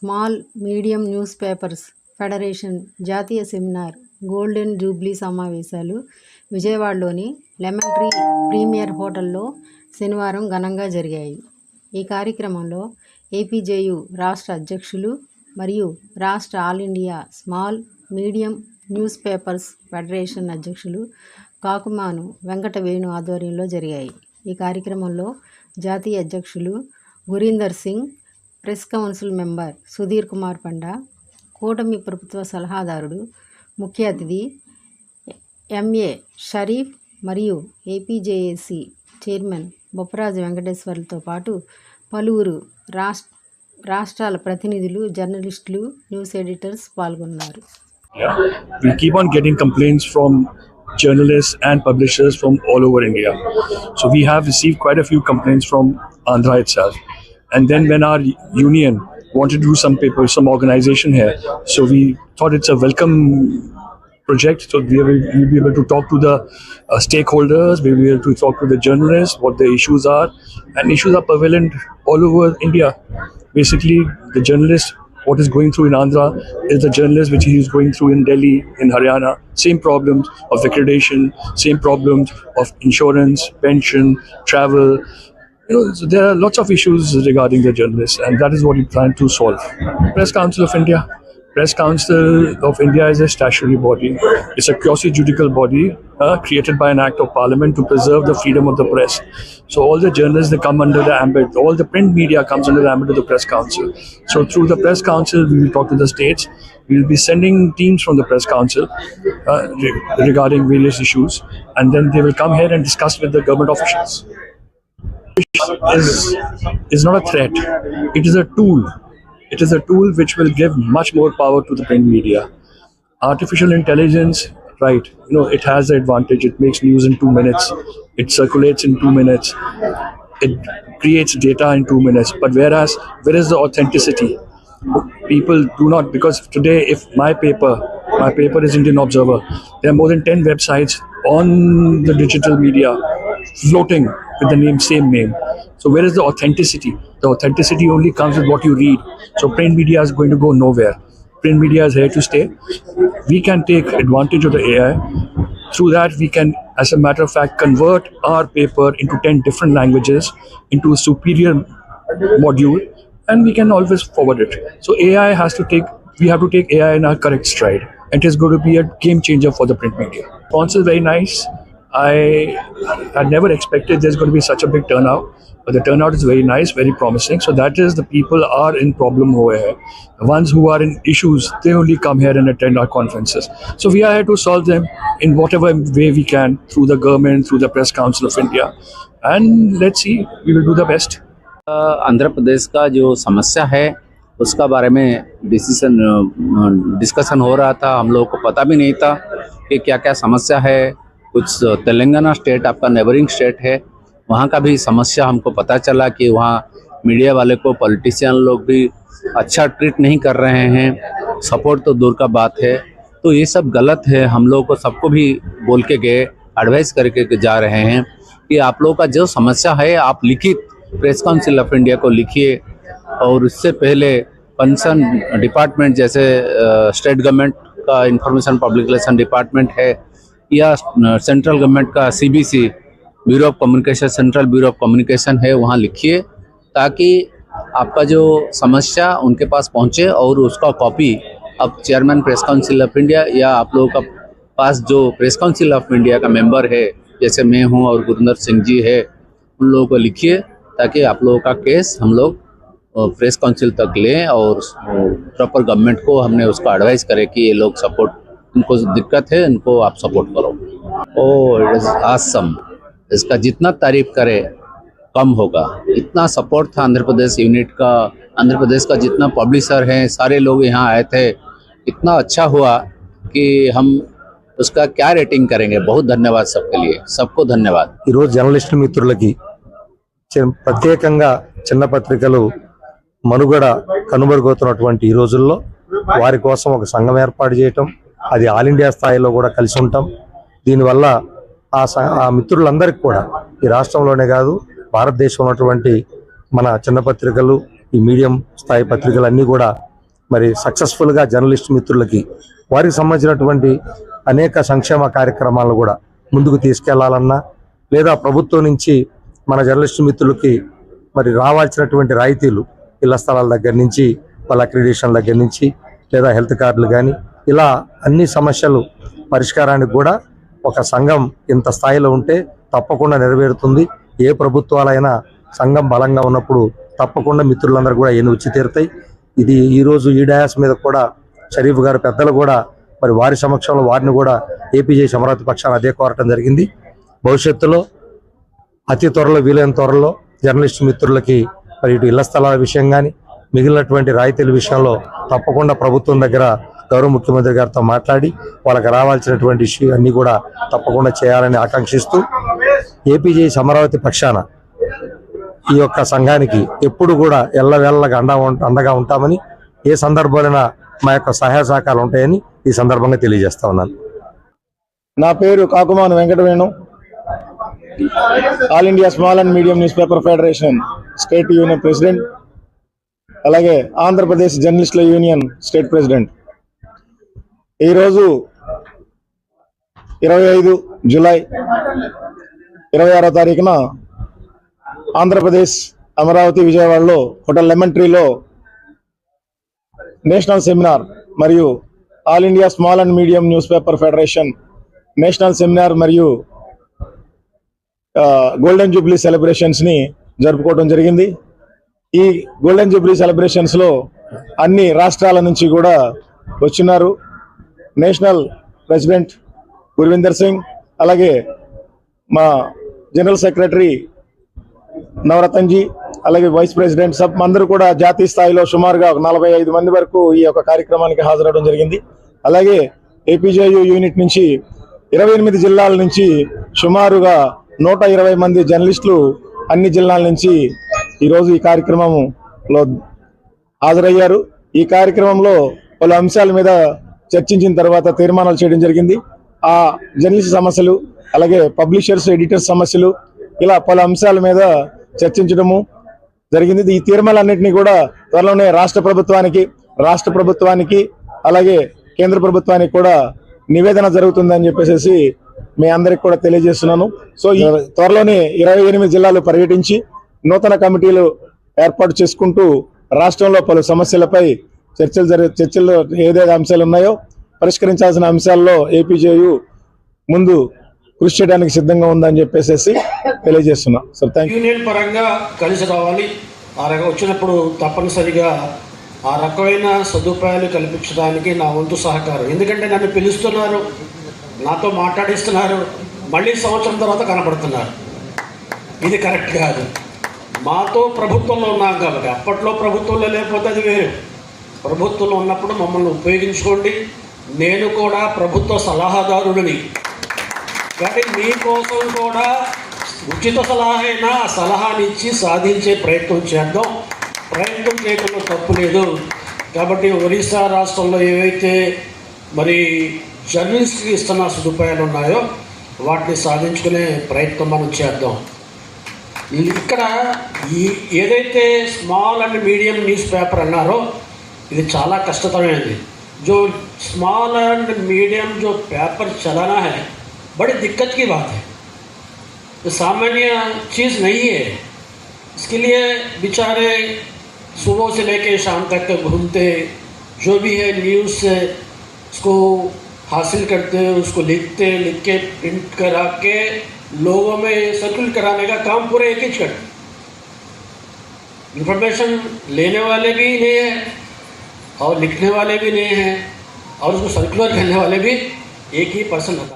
Small medium news papers federation జాతీయ seminar golden Jubilee సమావేశాలు విజయవాడలోని లెమన్ ట్రీ ప్రీమియర్ హోటల్లో శనివారం ఘనంగా జరిగాయి. ఈ కార్యక్రమంలో ఏపీజేయు రాష్ట్ర అధ్యక్షులు మరియు రాష్ట్ర all India small medium news papers federation అధ్యక్షులు కాకుమాను వెంకట వేణు ఆధ్వర్యంలో జరిగాయి. ఈ కార్యక్రమంలో జాతీయ అధ్యక్షులు Gurinder Singh, press council member Sudheer Kumar Panda, కూటమి ప్రభుత్వ సలహాదారుడు, ముఖ్య అతిథి ఎంఏ షరీఫ్ మరియు ఏపీజేఏసీ చైర్మన్ బొప్పరాజు వెంకటేశ్వర్లతో పాటు పలువురు రాష్ట్రాల ప్రతినిధులు, జర్నలిస్టులు, న్యూస్ ఎడిటర్స్ పాల్గొన్నారు. We keep on getting complaints from journalists and publishers from all over India. So we have received quite a few complaints from Andhra itself. And then when our union wanted to do some paper, some organization here, so we thought it's a welcome project. So we'll be able to talk to the stakeholders, we'll be able to talk to the journalists, what the issues are. And issues are prevalent all over India. Basically, the journalist, what is going through in Andhra is the journalist which he is going through in Delhi, in Haryana. Same problems of accreditation, same problems of insurance, pension, travel. So there are lots of issues regarding the journalists, and that is what we plan to solve. Press Council of India. Press Council of India is a statutory body. It's a quasi-judicial body created by an act of parliament to preserve the freedom of the press. So all the journalists, they come under the ambit, all the print media comes under the ambit of the Press Council. So through the Press Council, we will talk to the states. We will be sending teams from the Press Council regarding various issues, and then they will come here and discuss with the government officials. Is not a threat. It is a tool. It is a tool which will give much more power to the print media. Artificial intelligence, right? It has the advantage. It makes news in 2 minutes. It circulates in 2 minutes. It creates data in 2 minutes. But where is the authenticity? People do not, because today, if my paper is Indian Observer, there are more than 10 websites on the digital media floating with the same name. So where is the authenticity? The authenticity only comes with what you read. So print media is going to go nowhere. Print media is here to stay. We can take advantage of the AI. Through that, we can, as a matter of fact, convert our paper into 10 different languages into a superior module, and we can always forward it. So we have to take AI in our correct stride. It is going to be a game changer for the print media. Response is very nice. I had never expected there's going to be such a big turnout, but the turnout is very nice, very promising. So that is, the people are in problem over here. The ones who are in issues, they only come here and attend our conferences. So we are here to solve them in whatever way we can, through the government, through the Press Council of India, and let's see, we will do the best. Andhra Pradesh का जो समस्या है उसका बारे में discussion हो रहा था. हम लोगों को पता भी नहीं था कि क्या क्या समस्या है. कुछ तेलंगाना स्टेट, आपका नेबरिंग स्टेट है, वहाँ का भी समस्या हमको पता चला कि वहाँ मीडिया वाले को पॉलिटिशियन लोग भी अच्छा ट्रीट नहीं कर रहे हैं. सपोर्ट तो दूर का बात है. तो ये सब गलत है. हम लोगों को सबको भी बोल के गए, एडवाइस करके जा रहे हैं कि आप लोगों का जो समस्या है आप लिखित प्रेस काउंसिल ऑफ इंडिया को लिखिए. और उससे पहले कंसर्न डिपार्टमेंट, जैसे स्टेट गवर्नमेंट का इंफॉर्मेशन पब्लिक रिलेशन डिपार्टमेंट है, या सेंट्रल गवर्नमेंट का CBC, bureau of communication, central bureau of communication है, वहाँ लिखिए, ताकि आपका जो समस्या उनके पास पहुँचे और उसका कॉपी अब chairman press council of India या आप लोगों का पास जो प्रेस काउंसिल ऑफ इंडिया का मेंबर है, जैसे मैं हूँ और गुरिंदर सिंह जी है, उन लोगों को लिखिए, ताकि आप लोगों का केस हम लोग प्रेस काउंसिल तक लें और प्रॉपर गवर्नमेंट को हमने उसको एडवाइस करें कि ये लोग सपोर्ट, इनको दिक्कत है, इनको आप सपोर्ट करो. It is awesome. इसका जितना तारीफ करे कम होगा. इतना सपोर्ट था आंध्र प्रदेश यूनिट का. आंध्र प्रदेश का जितना पब्लिशर हैं सारे लोग यहाँ आए थे. इतना अच्छा हुआ कि हम उसका क्या रेटिंग करेंगे. बहुत धन्यवाद सबके लिए. सबको धन्यवाद. ఈరోజు జర్నలిస్టు మిత్రులకి ప్రత్యేకంగా చిన్న పత్రికలు మనుగడ కనుమరుగవుతున్నటువంటి ఈ రోజుల్లో వారి కోసం ఒక సంఘం ఏర్పాటు చేయటం, అది ఆల్ ఇండియా స్థాయిలో కూడా కలిసి ఉంటాం. దీనివల్ల ఆ మిత్రులందరికీ కూడా ఈ రాష్ట్రంలోనే కాదు, భారతదేశంలో ఉన్నటువంటి మన చిన్న పత్రికలు, ఈ మీడియం స్థాయి పత్రికలన్నీ కూడా మరి సక్సెస్ఫుల్గా జర్నలిస్ట్ మిత్రులకి వారికి సంబంధించినటువంటి అనేక సంక్షేమ కార్యక్రమాలను కూడా ముందుకు తీసుకెళ్లాలన్నా, లేదా ప్రభుత్వం నుంచి మన జర్నలిస్ట్ మిత్రులకి మరి రావాల్సినటువంటి రాయితీలు, ఇళ్ల స్థలాల దగ్గర నుంచి, వాళ్ళ అక్రిడిటేషన్ దగ్గర నుంచి, లేదా హెల్త్ కార్డులు కానీ, ఇలా అన్ని సమస్యలు పరిష్కారానికి కూడా ఒక సంఘం ఇంత స్థాయిలో ఉంటే తప్పకుండా నెరవేరుతుంది. ఏ ప్రభుత్వాలైనా సంఘం బలంగా ఉన్నప్పుడు తప్పకుండా మిత్రులందరూ కూడా ఎన్ని వచ్చి తీరుతాయి. ఇది ఈరోజు ఈ డయాస్ మీద కూడా షరీఫ్ గారు పెద్దలు కూడా మరి వారి సమక్షంలో వారిని కూడా ఏపీజేఏసీ అమరావతి పక్షాన అదే కోరటం జరిగింది. భవిష్యత్తులో అతి త్వరలో, వీలైన త్వరలో జర్నలిస్ట్ మిత్రులకి మరి ఇటు ఇళ్ల స్థలాల విషయం కానీ, మిగిలినటువంటి రాయితీల విషయంలో తప్పకుండా ప్రభుత్వం దగ్గర గౌరవ ముఖ్యమంత్రి గారితో మాట్లాడి వాళ్ళకి రావాల్సినటువంటి ఇష్యూ అన్నీ కూడా తప్పకుండా చేయాలని ఆకాంక్షిస్తూ ఏపీజేఏసీ అమరావతి పక్షాన ఈ యొక్క సంఘానికి ఎప్పుడు కూడా ఎల్లవేళగా అండగా ఉంటామని, ఏ సందర్భాలైనా మా యొక్క సహాయ సహకారాలు ఉంటాయని ఈ సందర్భంగా తెలియజేస్తా ఉన్నాను. నా పేరు Kakumanu Venkatavenu, all India small and medium news paper federation state union president, అలాగే ఆంధ్రప్రదేశ్ జర్నలిస్టుల యూనియన్ స్టేట్ ప్రెసిడెంట్. ఈరోజు 25 జూలై 26వ తారీఖున ఆంధ్రప్రదేశ్ అమరావతి విజయవాడలో హోటల్ లెమన్ ట్రీలో నేషనల్ సెమినార్ మరియు all India small and medium news paper federation national seminar మరియు గోల్డెన్ జూబ్లీ సెలబ్రేషన్స్ ని జరుపుకోవడం జరిగింది. ఈ గోల్డెన్ జూబ్లీ సెలబ్రేషన్స్ లో అన్ని రాష్ట్రాల నుంచి కూడా వచ్చినారు. నేషనల్ ప్రెసిడెంట్ గుర్విందర్ సింగ్, అలాగే మా జనరల్ సెక్రటరీ నవరత్నజీ, అలాగే వైస్ ప్రెసిడెంట్ సబ్ అందరూ కూడా జాతీయ స్థాయిలో సుమారుగా 45 మంది వరకు ఈ యొక్క కార్యక్రమానికి హాజరవడం జరిగింది. అలాగే ఏపీజేయు యూనిట్ నుంచి 28 జిల్లాల నుంచి సుమారుగా 120 మంది జర్నలిస్టులు అన్ని జిల్లాల నుంచి ఈరోజు ఈ కార్యక్రమంలో హాజరయ్యారు. ఈ కార్యక్రమంలో పలు అంశాల మీద చర్చించిన తర్వాత తీర్మానాలు చేయడం జరిగింది. ఆ జర్నలిస్ట్ సమస్యలు, అలాగే పబ్లిషర్స్, ఎడిటర్స్ సమస్యలు, ఇలా పలు అంశాల మీద చర్చించడము జరిగింది. ఈ తీర్మానాలన్నింటినీ కూడా త్వరలోనే రాష్ట్ర ప్రభుత్వానికి అలాగే కేంద్ర ప్రభుత్వానికి కూడా నివేదన జరుగుతుందని చెప్పేసి మీ అందరికి కూడా తెలియజేస్తున్నాను. సో ఈ త్వరలోనే 28 జిల్లాలు పర్యటించి నూతన కమిటీలు ఏర్పాటు చేసుకుంటూ రాష్ట్రంలో పలు సమస్యలపై చర్చలు ఏదైతే అంశాలు ఉన్నాయో పరిష్కరించాల్సిన అంశాల్లో ఏపీజేయు ముందు కృషి చేయడానికి సిద్ధంగా ఉందని చెప్పేసి తెలియజేస్తున్నా. Sir thank you. యూనియన్ పరంగా కలిసి రావాలి. ఆ రకం వచ్చినప్పుడు తప్పనిసరిగా ఆ రకమైన సదుపాయాలు కల్పించడానికి నా వంతు సహకారం. ఎందుకంటే నన్ను పిలుస్తున్నారు, నాతో మాట్లాడిస్తున్నారు, మళ్ళీ సంవత్సరం తర్వాత కనపడుతున్నారు. ఇది కరెక్ట్ కాదు. మాతో ప్రభుత్వంలో ఉన్నాం కాబట్టి, అప్పట్లో ప్రభుత్వంలో లేకపోతే అది వేరు. ప్రభుత్వంలో ఉన్నప్పుడు మమ్మల్ని ఉపయోగించుకోండి. నేను కూడా ప్రభుత్వ సలహాదారుడిని, కానీ మీకోసం కూడా ఉచిత సలహా అయినా ఆ సలహానిచ్చి సాధించే ప్రయత్నం చేద్దాం. ప్రయత్నం చేయడంలో తప్పు లేదు. కాబట్టి ఒరిస్సా రాష్ట్రంలో ఏవైతే మరి జర్నలిస్ట్కి ఇస్తున్న సదుపాయాలు ఉన్నాయో వాటిని సాధించుకునే ప్రయత్నం మనం చేద్దాం. ఇక్కడ ఏదైతే small and medium news paper అన్నారో ఇది చాలా కష్టతరమైనది. जो स्मॉल एंड मीडियम जो पेपर चलाना है बड़ी दिक्कत की बात है. तो सामान्य चीज़ नहीं है. इसके लिए बेचारे सुबह से लेकर शाम तक घूमते, जो भी है न्यूज़ से उसको हासिल करते, उसको लिख के प्रिंट करा के लोगों में सर्कुलेट कराने का काम पूरे एक ही करते. इंफॉर्मेशन लेने वाले भी नहीं है और लिखने वाले भी नहीं हैं और उसको सर्कुलर करने वाले भी एक ही पर्सन होता है.